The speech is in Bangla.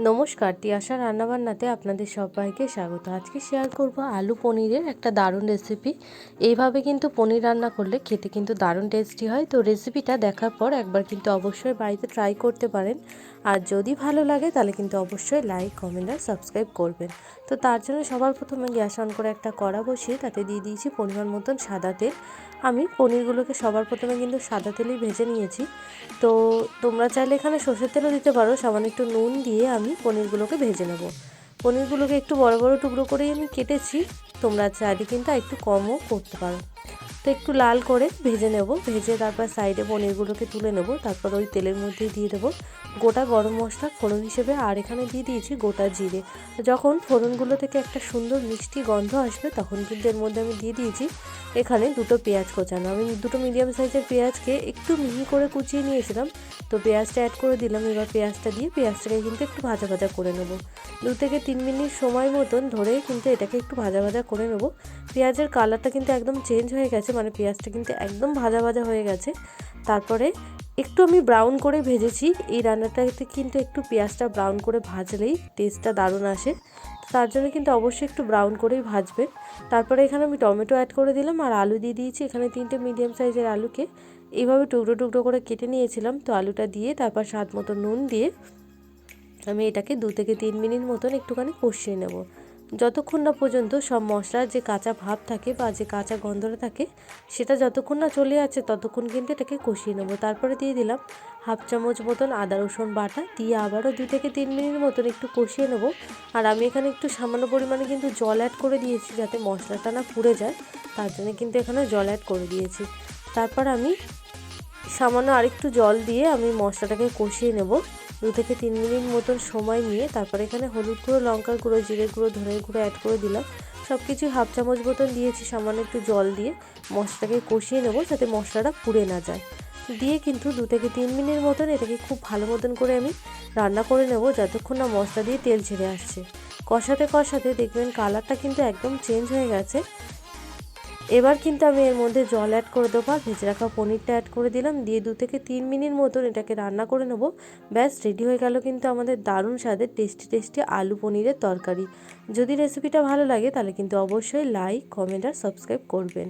নমস্কার, তিয়াশা রান্নাবান্নাতে আপনাদের সবাইকে স্বাগত। আজকে শেয়ার করব আলু পনিরের একটা দারুণ রেসিপি। এইভাবে কিন্তু পনির রান্না করলে খেতে কিন্তু দারুণ টেস্টি হয়। তো রেসিপিটা দেখার পর একবার কিন্তু অবশ্যই বাড়িতে ট্রাই করতে পারেন। আর যদি ভালো লাগে তাহলে কিন্তু অবশ্যই লাইক, কমেন্ট আর সাবস্ক্রাইব করবেন। তো তার জন্য সবার প্রথমে গ্যাস অন করে একটা কড়া বসিয়ে তাতে দিয়ে দিয়েছি পরিমাণ মতন সাদা তেল। আমি পনিরগুলোকে সবার প্রথমে কিন্তু সাদা তেলেই ভেজে নিয়েছি। তো তোমরা চাইলে এখানে সর্ষের তেলও দিতে পারো। সামান্য একটু নুন দিয়ে আমি পনিরগুলোকে ভেজে নেব। পনিরগুলোকে একটু বড় বড় টুকরো করেই আমি কেটেছি, তোমরা চাইলে কিন্তু একটু কমও করতে পারো। তো একটু লাল করে ভেজে নেব, ভেজে তারপর সাইডে পনিরগুলোকে তুলে নেব। তারপর ওই তেলের মধ্যেই দিয়ে দেবো গোটা গরম মশলা ফোড়ন হিসেবে, আর এখানে দিয়ে দিয়েছি গোটা জিরে। যখন ফোড়নগুলো থেকে একটা সুন্দর মিষ্টি গন্ধ আসবে তখন কিন্তু এর মধ্যে আমি দিয়ে দিয়েছি এখানে দুটো পেঁয়াজ কোচানো। আমি দুটো মিডিয়াম সাইজের পেঁয়াজকে একটু মিহি করে কুচিয়ে নিয়েছিলাম, তো পেঁয়াজটা অ্যাড করে দিলাম। এবার পেঁয়াজটা দিয়ে পেঁয়াজটাকে কিন্তু একটু ভাজা ভাজা করে নেব। 2 থেকে 3 মিনিট সময় মতন ধরে কিন্তু এটাকে একটু ভাজা ভাজা করে নেব। পেঁয়াজের কালারটা কিন্তু একদম চেঞ্জ হয়ে গেছে, মানে পেঁয়াজটা কিন্তু একদম ভাজা ভাজা হয়ে গেছে। তারপরে একটু আমি ব্রাউন করে ভেজেছি। এই রান্নাটাতে কিন্তু একটু পেঁয়াজটা ব্রাউন করে ভাজলেই টেস্টটা দারুণ আসে। তার জন্য কিন্তু অবশ্যই একটু ব্রাউন করেই ভাজবে। তারপরে এখানে আমি টমেটো অ্যাড করে দিলাম আর আলু দিয়ে দিয়েছি। এখানে 3টে মিডিয়াম সাইজের আলুকে এইভাবে টুকরো টুকরো করে কেটে নিয়েছিলাম। তো আলুটা দিয়ে তারপর স্বাদ মতো নুন দিয়ে আমি এটাকে 2 থেকে 3 মিনিট মতন একটুখানি কষিয়ে নেব, যতক্ষণ না পর্যন্ত সব মশলার যে কাঁচা ভাব থাকে বা যে কাঁচা গন্ধটা থাকে সেটা যতক্ষণ না চলে যাচ্ছে ততক্ষণ কিন্তু এটাকে কষিয়ে নেব। তারপরে দিয়ে দিলাম 1/2 চামচ মতন আদা রসুন বাটা, দিয়ে আবারও 2 থেকে 3 মিনিট মতন একটু কষিয়ে নেব। আর আমি এখানে একটু সামান্য পরিমাণে কিন্তু জল অ্যাড করে দিয়েছি যাতে মশলাটা না পুড়ে যায়, তার জন্য কিন্তু এখানে জল অ্যাড করে দিয়েছি। তারপর আমি সামান্য আরেকটু জল দিয়ে আমি মশলাটাকে কষিয়ে নেব 2 থেকে 3 মিনিট মতন সময় নিয়ে। তারপর এখানে হলুদ গুঁড়ো, লঙ্কার গুঁড়ো, জিরে গুঁড়ো, ধনের গুঁড়ো অ্যাড করে দিলাম। সব কিছু 1/2 চামচ মতন দিয়েছি, সামান্য একটু জল দিয়ে মশলাটাকে কষিয়ে নেব যাতে মশলাটা পুড়ে না যায়। দিয়ে কিন্তু 2 থেকে 3 মিনিট মতন এটাকে খুব ভালো মতন করে আমি রান্না করে নেব যতক্ষণ না মশলা দিয়ে তেল ছেড়ে আসছে। কষাতে কষাতে দেখবেন কালারটা কিন্তু একদম চেঞ্জ হয়ে গেছে। এবার কিন্তু আমি এর মধ্যে জল অ্যাড করে দেবো আর ভেজে রাখা পনিরটা অ্যাড করে দিলাম, দিয়ে 2 থেকে 3 মিনিট মতন এটাকে রান্না করে নেব। ব্যাস রেডি হয়ে গেল কিন্তু আমাদের দারুণ স্বাদের টেস্টি টেস্টি আলু পনিরের তরকারি। যদি রেসিপিটা ভালো লাগে তাহলে কিন্তু অবশ্যই লাইক, কমেন্ট আর সাবস্ক্রাইব করবেন।